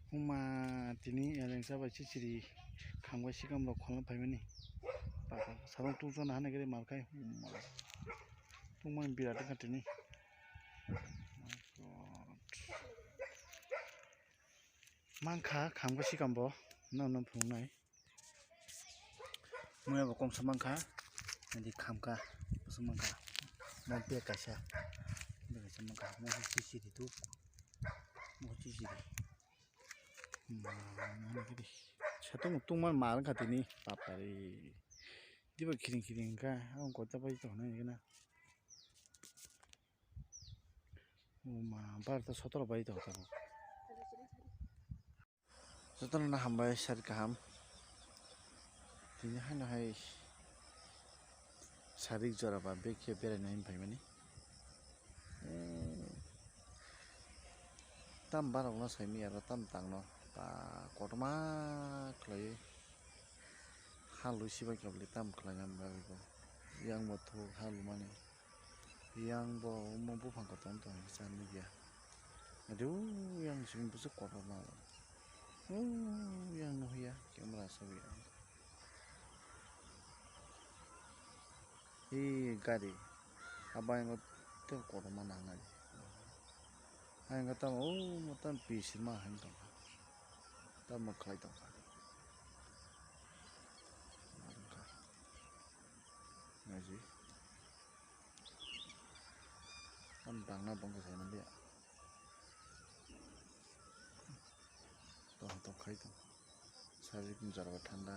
Huma tini yang sabai ciciri kamga sikam rok khonla phaimani papa sarong tungchana hana gere markai huma tungman birat ka tini mangkha kamga sikam bo non phungnai muya bo kongsa mangkha andi kamga bosa mangkha mon pe kaisa mangkha mo ciciri tu mo ciciri Satu tungman malang katini papari di ba kiring ka ang kota ba ito na yun na barta sotoro ba ito ka sotoro na hambay sar kaham tini hano hay sarik jora ba bekhe bere na impay mani tam barok na sai mi aro tam tang no pa kotoma klai halu sibai kabli tam klai am ba ko yang mo thu halu mane yang bo mo bu phang ko tom tom san ni ya adu yang sing bu su kotoma yang no ya camera sabi gari abang ko te kotoma na ngai ai ngata mo tan pisin ma han ka tam ma klai to ngaji tam tang na bang ka sai na dia to khai to sari kum jara thanda